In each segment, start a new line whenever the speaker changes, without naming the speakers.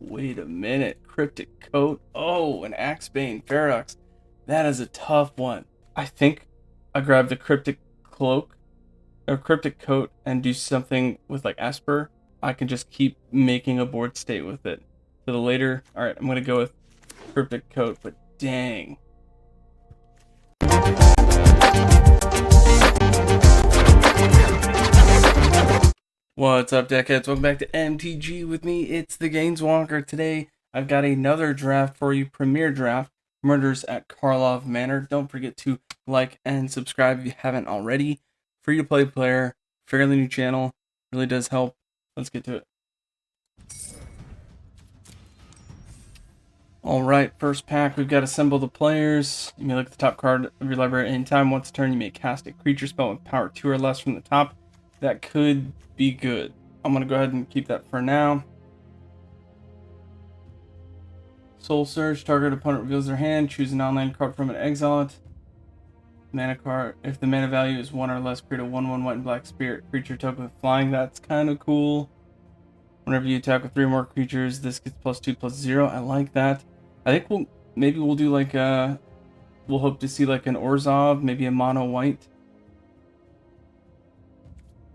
wait a minute. Cryptic coat. Oh, an Axebane Ferox. That is a tough one. I think I grab the cryptic cloak or cryptic coat and do something with like Esper. I can just keep making a board state with it. To the later. Alright, I'm gonna go with cryptic coat, but dang. What's up, Deckheads? Welcome back to MTG with me. It's the Gainswalker. Today, I've got another draft for you. Premier draft. Murders at Karlov Manor. Don't forget to like and subscribe if you haven't already. Free to play player. Fairly new channel. Really does help. Let's get to it. Alright, first pack, we've got Assemble the Players. You may look at the top card of your library at any time. Once a turn, you may cast a creature spell with power 2 or less from the top. That could be good. I'm going to go ahead and keep that for now. Soul Surge, target opponent reveals their hand. Choose an online card from an exile it. Mana card. If the mana value is 1 or less, create a 1/1 white and black spirit creature token with flying. That's kind of cool. Whenever you attack with 3 or more creatures, this gets +2/+0. I like that. I think maybe we'll do like we'll hope to see like an Orzhov, maybe a mono white.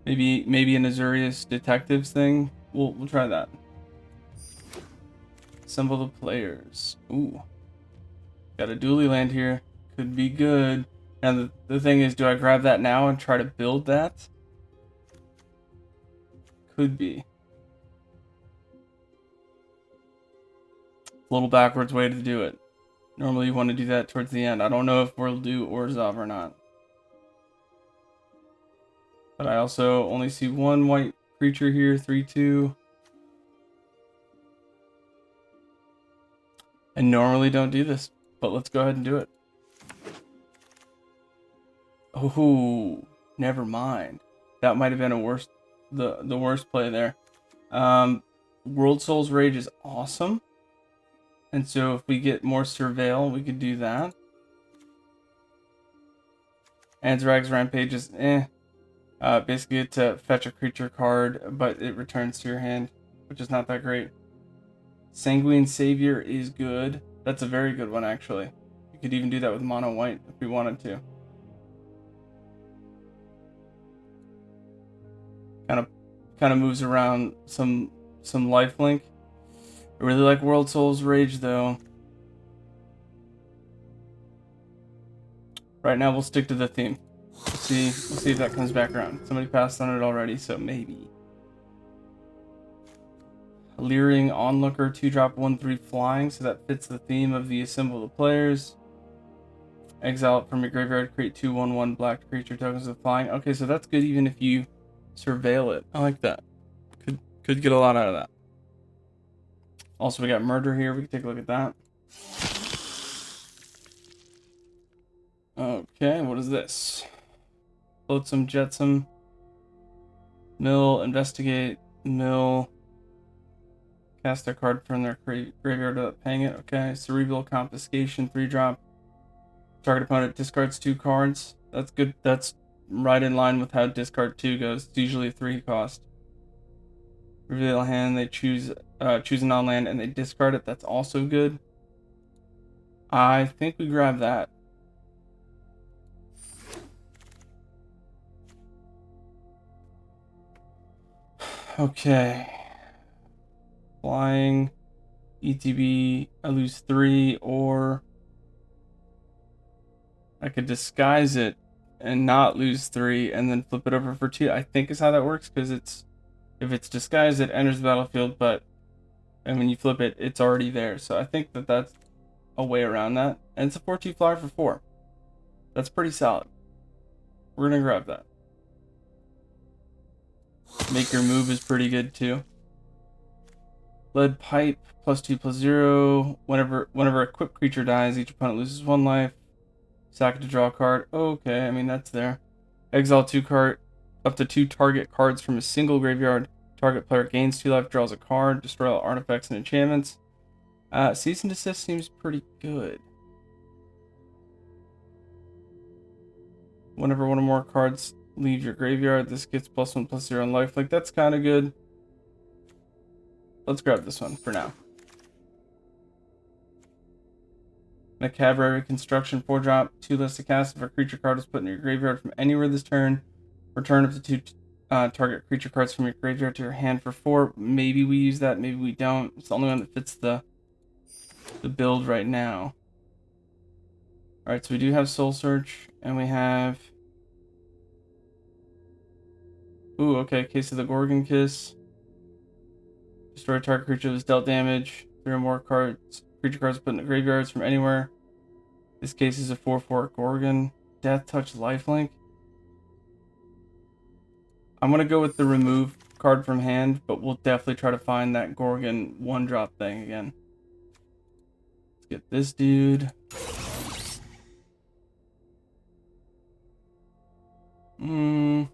Maybe an Azurius Detectives thing. We'll try that. Assemble the players. Ooh. Got a dually land here. Could be good. And the thing is, do I grab that now and try to build that? Could be. A little backwards way to do it. Normally you want to do that towards the end. I don't know if we'll do Orzhov or not. But I also only see one white creature here, 3/2. I normally don't do this, but let's go ahead and do it. Oh, never mind. That might have been the worst play there. World Soul's Rage is awesome. And so if we get more Surveil, we could do that. Azrag's Rampage is basically it's to fetch a creature card, but it returns to your hand, which is not that great. Sanguine Savior is good. That's a very good one, actually. You could even do that with mono white if we wanted to. Kind of moves around some lifelink. I really like World Soul's Rage though. Right now we'll stick to the theme. We'll see if that comes back around. Somebody passed on it already, so maybe. Leering Onlooker, 2-drop 1/3 flying, so that fits the theme of the Assemble the Players. Exile it from your graveyard, create 2 1/1 black creature tokens with flying. Okay, so that's good even if you surveil it. I like that. Could get a lot out of that. Also, we got Murder here. We can take a look at that. Okay, what is this? Flotsam, Jetsam. Mill, Investigate, Mill. Cast a card from their graveyard without paying it. Okay, Cerebral Confiscation, 3-drop. Target opponent discards 2 cards. That's good. That's right in line with how discard 2 goes. It's usually a 3 cost. Reveal a hand, they choose a non-land and they discard it. That's also good. I think we grab that. Okay. Flying. ETB, I lose 3, or I could disguise it and not lose 3 and then flip it over for 2. I think is how that works, because if it's disguised, it enters the battlefield, and when you flip it, it's already there. So I think that's a way around that. And it's a 4/2 flyer for 4. That's pretty solid. We're gonna grab that. Make your move is pretty good too. Lead Pipe, +2/+0. Whenever a equipped creature dies, each opponent loses 1 life. Sack it to draw a card. Okay, I mean that's there. Exile 2 card, up to 2 target cards from a single graveyard. Target player gains 2 life, draws a card, destroy all artifacts and enchantments. Cease and Desist seems pretty good. Whenever one or more cards leave your graveyard, this gets +1/+0 in life. Like, that's kind of good. Let's grab this one for now. Macabre Reconstruction 4-drop, 2 less to cast. If a creature card is put in your graveyard from anywhere this turn, return up to 2 target creature cards from your graveyard to your hand for 4. Maybe we use that, maybe we don't. It's the only one that fits the build right now. Alright, so we do have Soul Search, and we have... Ooh, okay, Case of the Gorgon Kiss. Destroy target creature that's dealt damage. 3 or more creature cards put in the graveyards from anywhere. This case is a 4/4 Gorgon. Death Touch Lifelink. I'm going to go with the remove card from hand, but we'll definitely try to find that Gorgon 1-drop thing again. Let's get this dude. I'm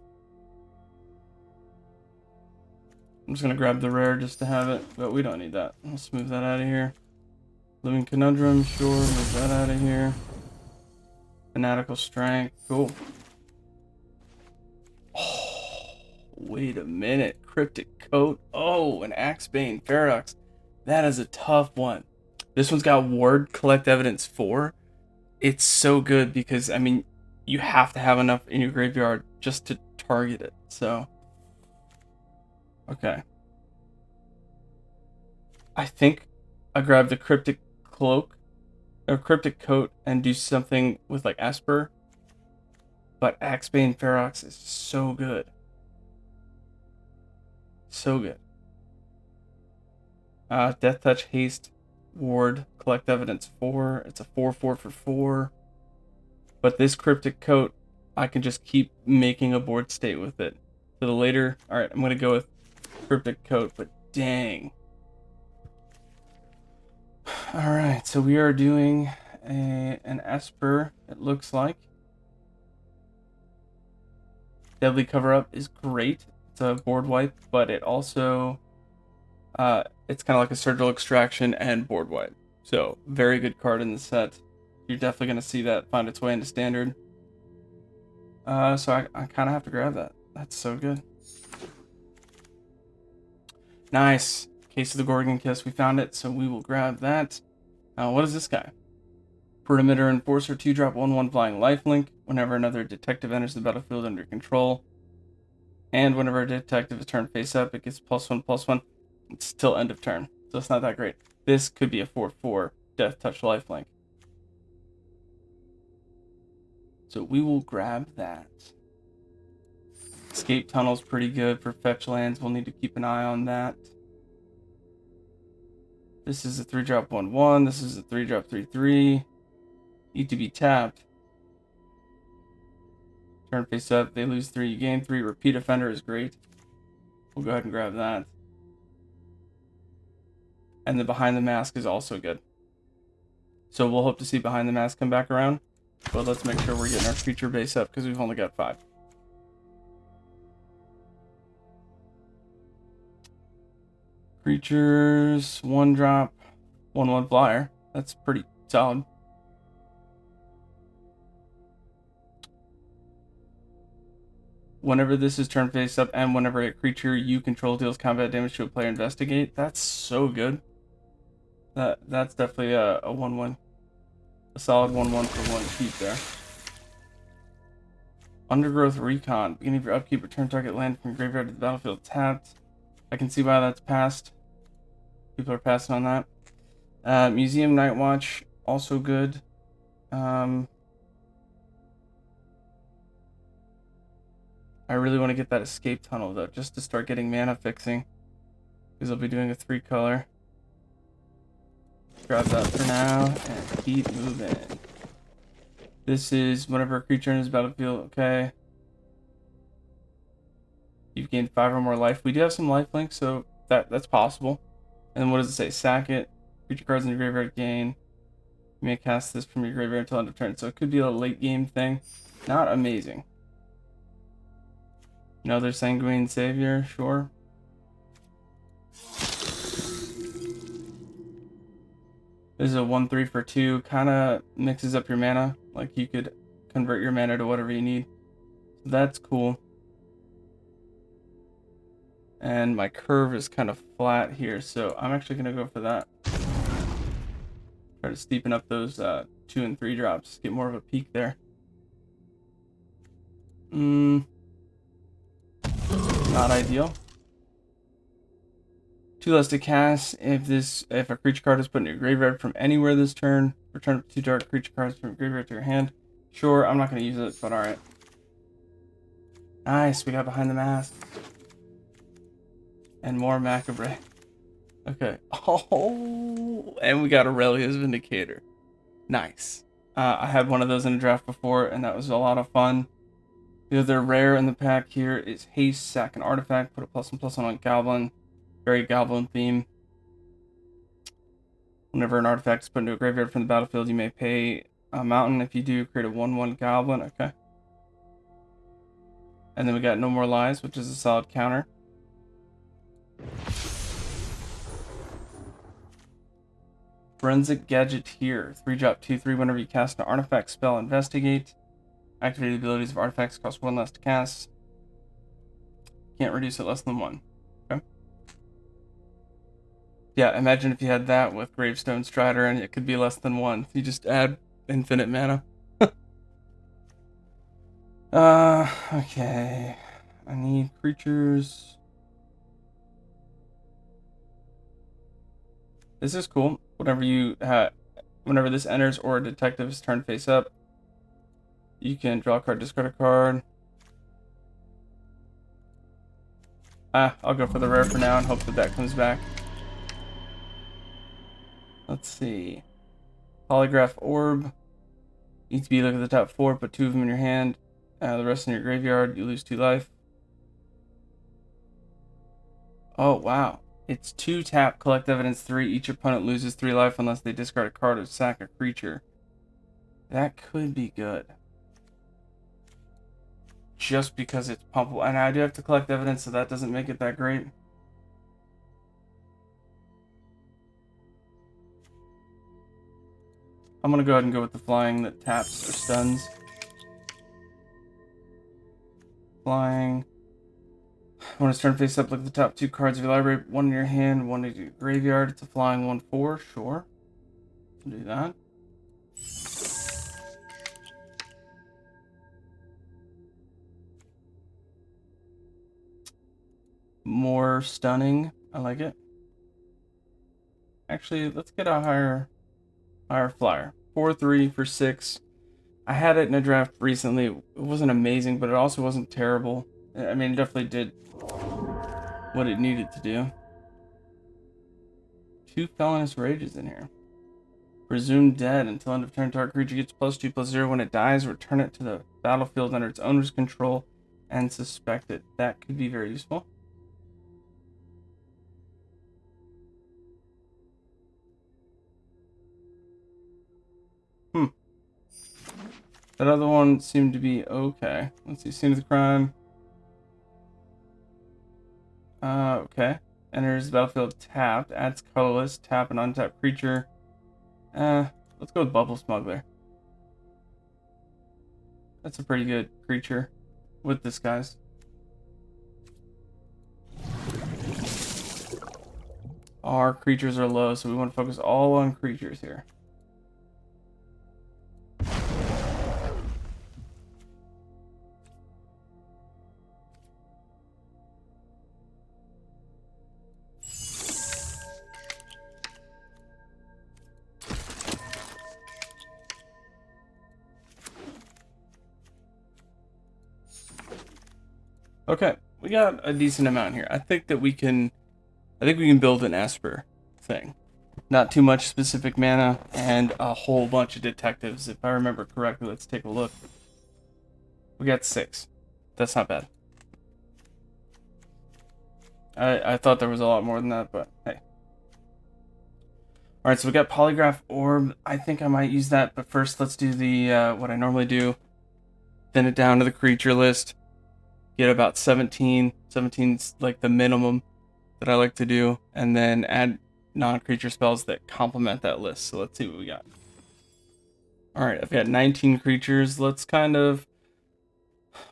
just going to grab the rare just to have it, but we don't need that. Let's move that out of here. Living Conundrum, sure, move that out of here. Fanatical Strength, cool. Oh, wait a minute. Cryptic Coat. Oh, an Axebane Ferox. That is a tough one. This one's got Ward, Collect Evidence 4. It's so good because, I mean, you have to have enough in your graveyard just to target it, so... Okay. I think I grab the Cryptic Cloak or Cryptic Coat and do something with like Esper. But Axebane Ferox is so good. So good. Death Touch, Haste, Ward, Collect Evidence 4. It's a 4/4 for 4. But this Cryptic Coat, I can just keep making a board state with it. So the later, alright, I'm going to go with Cryptic Coat, but dang. Alright, so we are doing an Esper, it looks like. Deadly Cover Up is great. It's a board wipe, but it also, it's kind of like a Surgical Extraction and board wipe. So, very good card in the set. You're definitely going to see that find its way into Standard. So I kind of have to grab that. That's so good. Nice. Case of the Gorgon Kiss. We found it, so we will grab that. What is this guy? Perimeter Enforcer, 2-drop, 1/1 flying lifelink. Whenever another detective enters the battlefield under control, and whenever a detective is turned face up, it gets +1/+1. It's till end of turn, so it's not that great. This could be a 4/4 Death Touch lifelink. So we will grab that. Escape Tunnel's pretty good for fetch lands. We'll need to keep an eye on that. This is a 3-drop 1/1. This is a 3-drop 3/3. Need to be tapped. Turn face up. They lose 3. You gain 3. Repeat Offender is great. We'll go ahead and grab that. And the Behind the Mask is also good. So we'll hope to see Behind the Mask come back around. But let's make sure we're getting our creature base up because we've only got 5. Creatures, 1-drop, 1/1 flyer. That's pretty solid. Whenever this is turned face up and whenever a creature you control deals combat damage to a player, investigate. That's so good. That's definitely a 1/1. A solid 1/1 for 1 keep there. Undergrowth Recon. Beginning of your upkeep, return target land from graveyard to the battlefield tapped. I can see why that's passed. People are passing on that. Museum Night Watch, also good. I really want to get that Escape Tunnel, though, just to start getting mana fixing. Because I'll be doing a 3-color. Grab that for now, and keep moving. This is whenever a creature enters the battlefield, okay. You've gained 5 or more life. We do have some lifelink, so that's possible. And then what does it say? Sack it. Creature cards in your graveyard gain. You may cast this from your graveyard until end of turn. So it could be a late game thing. Not amazing. Another Sanguine Savior, sure. This is a 1/3 for 2. Kind of mixes up your mana. Like you could convert your mana to whatever you need. So that's cool. And my curve is kind of flat here, so I'm actually going to go for that. Try to steepen up those 2 and 3 drops. Get more of a peak there. Not ideal. 2 less to cast. If a creature card is put in your graveyard from anywhere this turn, return up 2 dark creature cards from your graveyard to your hand. Sure, I'm not going to use it, but alright. Nice, we got behind the mask. And more macabre. Okay. Oh, and we got Aurelia's Vindicator. Nice. I had one of those in a draft before, and that was a lot of fun. The other rare in the pack here is Haste, sack an artifact, put a +1/+1 on Goblin. Very Goblin theme. Whenever an artifact is put into a graveyard from the battlefield, you may pay a mountain. If you do, create a 1/1 Goblin. Okay. And then we got No More Lies, which is a solid counter. Forensic Gadgeteer. 3-drop 2/3 whenever you cast an artifact spell, investigate. Activated abilities of artifacts cost 1 less to cast. Can't reduce it less than 1. Okay. Yeah, imagine if you had that with Gravestone Strider and it could be less than 1. You just add infinite mana. Okay. I need creatures. This is cool. Whenever this enters or a detective's turn face up, you can draw a card, discard a card. I'll go for the rare for now and hope that comes back. Let's see. Polygraph Orb. Needs to be look at the top 4, put 2 of them in your hand. The rest in your graveyard, you lose 2 life. Oh, wow. It's 2 tap, collect evidence 3. Each opponent loses 3 life unless they discard a card or sack a creature. That could be good. Just because it's pumpable. And I do have to collect evidence, so that doesn't make it that great. I'm going to go ahead and go with the flying that taps or stuns. Flying. When it's turn face up, look at the top 2 cards of your library. 1 in your hand, 1 in your graveyard. It's a flying 1/4. Sure. I'll do that. More stunning. I like it. Actually, let's get a higher flyer. 4/3 for 6. I had it in a draft recently. It wasn't amazing, but it also wasn't terrible. I mean, it definitely did what it needed to do. 2 Felonious Rages in here. Presumed dead until end of turn. Target creature gets +2/+0 when it dies. Return it to the battlefield under its owner's control and suspect it. That could be very useful. That other one seemed to be okay. Let's see. Scene of the crime. Okay. Enters the battlefield tapped. Adds colorless. Tap an untapped creature. Let's go with Bubble Smuggler. That's a pretty good creature with disguise. Our creatures are low, so we want to focus all on creatures here. Okay, we got a decent amount here. I think we can build an Esper thing. Not too much specific mana and a whole bunch of detectives. If I remember correctly, let's take a look. We got 6. That's not bad. I thought there was a lot more than that, but hey. Alright, so we got Polygraph Orb. I think I might use that, but first let's do the what I normally do. Thin it down to the creature list. Get about 17. 17's like the minimum that I like to do. And then add non-creature spells that complement that list. So let's see what we got. Alright, I've got 19 creatures. Let's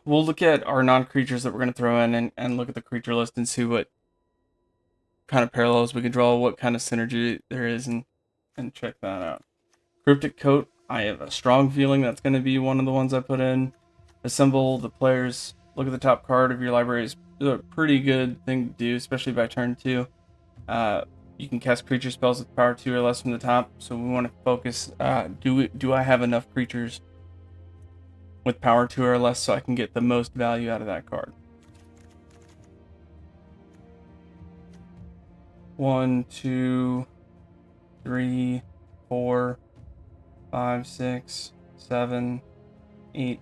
we'll look at our non-creatures that we're going to throw in and look at the creature list and see what kind of parallels we can draw, what kind of synergy there is, and check that out. Cryptic Coat. I have a strong feeling that's going to be one of the ones I put in. Assemble the players. Look at the top card of your library is a pretty good thing to do, especially by turn 2. You can cast creature spells with power 2 or less from the top, so we want to focus. Do I have enough creatures with power 2 or less so I can get the most value out of that card? 1, 2, 3, 4, 5, 6, 7, 8,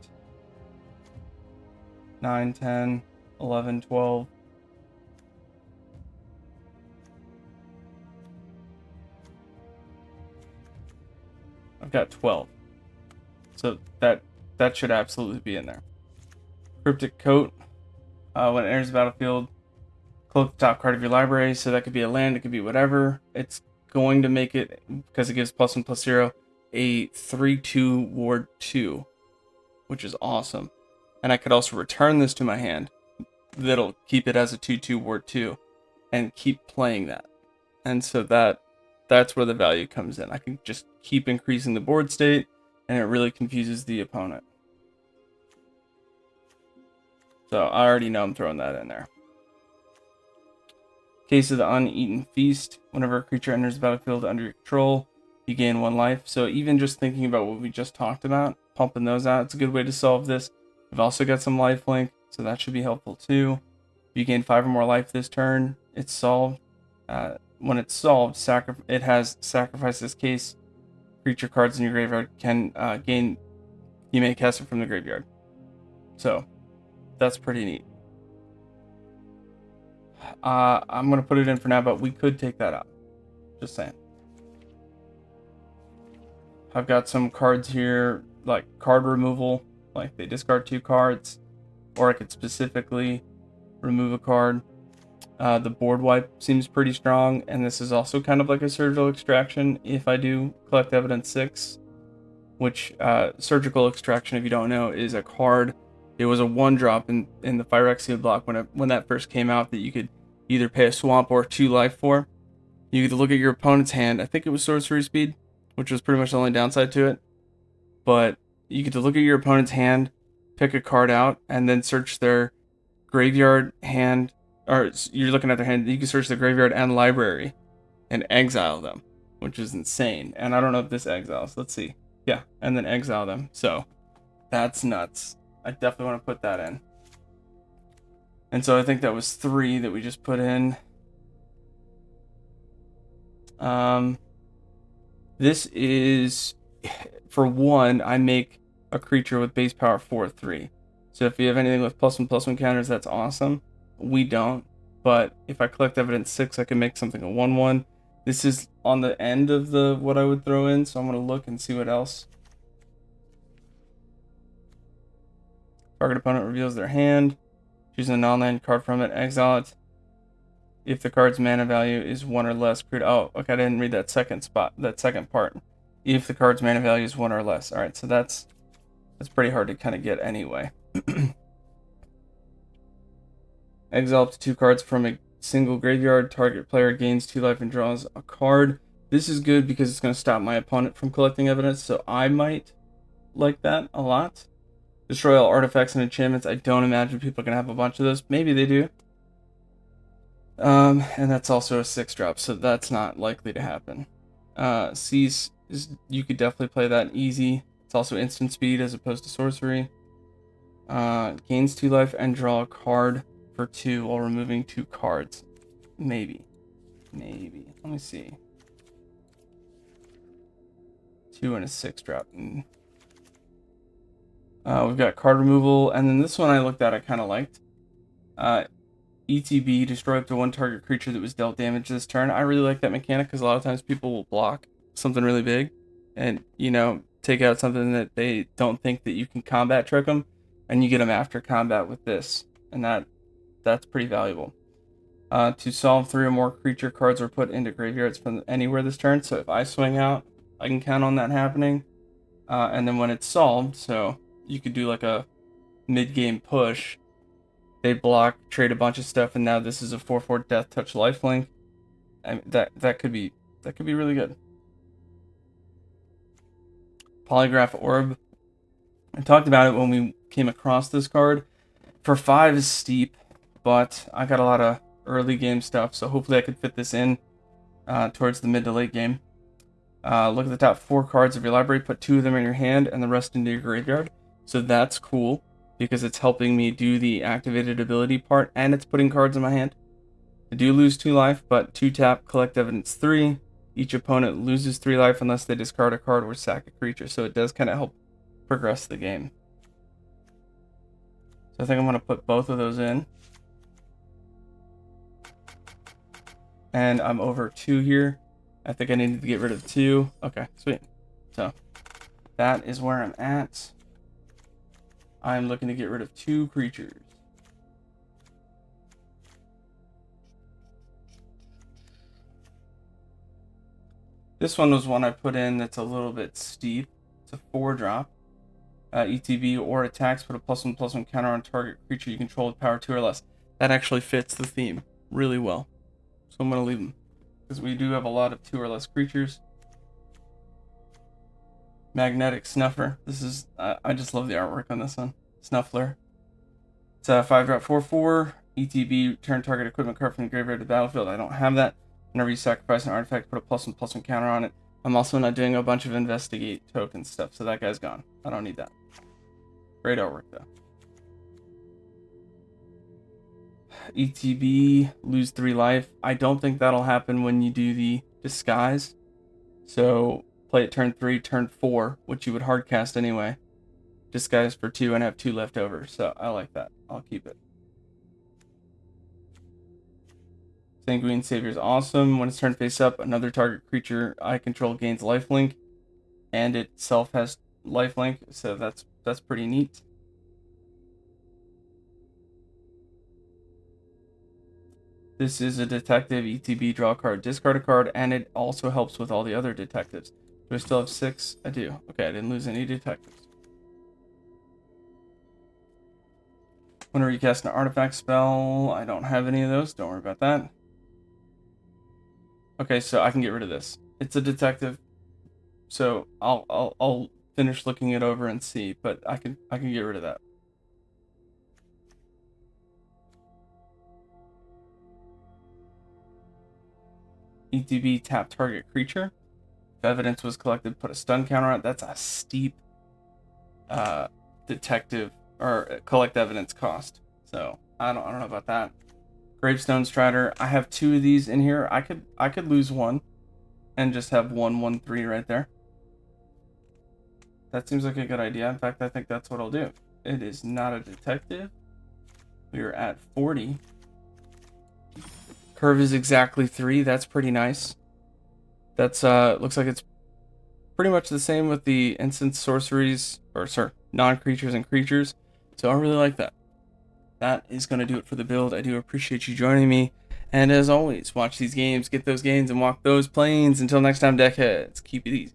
9, 10, 11, 12. I've got 12. So that should absolutely be in there. Cryptic Coat. When it enters the battlefield, cloak the top card of your library. So that could be a land, it could be whatever. It's going to make it, because it gives +1/+0, a 3/2 ward 2, which is awesome. And I could also return this to my hand. That'll keep it as a 2/2 ward 2 and keep playing that. And so that's where the value comes in. I can just keep increasing the board state, and it really confuses the opponent. So I already know I'm throwing that in there. Case of the Uneaten Feast. Whenever a creature enters the battlefield under your control, you gain 1 life. So even just thinking about what we just talked about, pumping those out, it's a good way to solve this. We've also got some lifelink, so that should be helpful too. If you gain 5 or more life this turn, it's solved. When it's solved, it has sacrifice this case. Creature cards in your graveyard can gain. You may cast it from the graveyard. So that's pretty neat. I'm gonna put it in for now, but we could take that out. Just saying. I've got some cards here, like card removal. Like they discard 2 cards, or I could specifically remove a card. The board wipe seems pretty strong, and this is also kind of like a surgical extraction if I do collect evidence 6, which surgical extraction, if you don't know, is a card. It was a 1-drop in the Phyrexia block when that first came out that you could either pay a swamp or 2 life for. You could look at your opponent's hand. I think it was sorcery speed, which was pretty much the only downside to it. But you get to look at your opponent's hand, pick a card out, and then search their graveyard, hand, or you're looking at their hand. You can search the graveyard and library and exile them, which is insane. And I don't know if this exiles. Let's see. Yeah, and then exile them. So that's nuts. I definitely want to put that in. And so I think that was 3 that we just put in. This is, for 1, I make a creature with base power 4/3. So if you have anything with +1/+1 counters, that's awesome. We don't. But if I collect evidence 6, I can make something a 1/1. This is on the end of what I would throw in, so I'm going to look and see what else. Target opponent reveals their hand. Choose a non-land card from it, exile it. If the card's mana value is 1 or less, oh, okay, I didn't read that second part. If the card's mana value is 1 or less. Alright, so that's pretty hard to kind of get anyway. Exile up to 2 cards from a single graveyard. Target player gains 2 life and draws a card. This is good because it's going to stop my opponent from collecting evidence, so I might like that a lot. Destroy all artifacts and enchantments. I don't imagine people are going to have a bunch of those. Maybe they do. And that's also a 6-drop, so that's not likely to happen. Cease, you could definitely play that easy. It's also instant speed as opposed to sorcery. Gains 2 life and draw a card for 2 while removing 2 cards. Maybe. Let me see. 2 and a 6-drop. We've got card removal, and then this one I looked at, I kind of liked. ETB, destroy up to 1 target creature that was dealt damage this turn. I really like that mechanic because a lot of times people will block something really big and, take out something that they don't think that you can combat trick them, and you get them after combat with this, and that's pretty valuable. To solve 3 or more creature cards are put into graveyards from anywhere this turn, so if I swing out, I can count on that happening. And then when it's solved, so you could do like a mid-game push. They block, trade a bunch of stuff, and now this is a 4/4 Death Touch lifelink. I mean, that could be really good. Polygraph Orb. I talked about it when we came across this card. For 5 is steep, but I got a lot of early game stuff, so hopefully I could fit this in towards the mid to late game. Look at the top 4 cards of your library, put 2 of them in your hand and the rest into your graveyard. So that's cool, because it's helping me do the activated ability part, and it's putting cards in my hand. I do lose 2 life, but 2 tap, collect evidence 3. Each opponent loses 3 life unless they discard a card or sack a creature, so it does kind of help progress the game. So I think I'm going to put both of those in. And I'm over 2 here. I think I needed to get rid of 2. Okay, sweet. So that is where I'm at. I'm looking to get rid of 2 creatures. This one was one I put in that's a little bit steep. It's a 4-drop. ETB or attacks, put a +1/+1 counter on target creature you control with power 2 or less. That actually fits the theme really well. So I'm going to leave them, because we do have a lot of 2 or less creatures. Magnetic Snuffer. This is, I just love the artwork on this one. Snuffler. It's a 5-drop 4/4. ETB, turn target equipment card from the graveyard to the battlefield. I don't have that. Whenever you sacrifice an artifact, put a +1/+1 counter on it. I'm also not doing a bunch of investigate token stuff, so that guy's gone. I don't need that. Great artwork, though. ETB, lose 3 life. I don't think that'll happen when you do the disguise. So play it turn 3, turn 4, which you would hardcast anyway. Disguise for 2 and have 2 left over. So I like that. I'll keep it. Sanguine Savior is awesome. When it's turned face up, another target creature I control gains lifelink, and it itself has lifelink, so that's pretty neat. This is a detective. ETB, draw a card, discard a card, and it also helps with all the other detectives. Do I still have 6? I do. Okay, I didn't lose any detectives. Whenever you cast an artifact spell, I don't have any of those. Don't worry about that. Okay, so I can get rid of this. It's a detective, so I'll finish looking it over and see, but I can get rid of that. ETB, tap target creature. If evidence was collected, put a stun counter on it. That's a steep detective or collect evidence cost. So I don't know about that. Gravestone Strider. I have 2 of these in here. I could lose 1 and just have 1/1/3 right there. That seems like a good idea. In fact, I think that's what I'll do. It is not a detective. We are at 40. Curve is exactly 3. That's pretty nice. That's looks like it's pretty much the same with the instant sorceries, or sorry, non-creatures and creatures. So I really like that. That is going to do it for the build. I do appreciate you joining me. And as always, watch these games, get those gains, and walk those planes. Until next time, deckheads, keep it easy.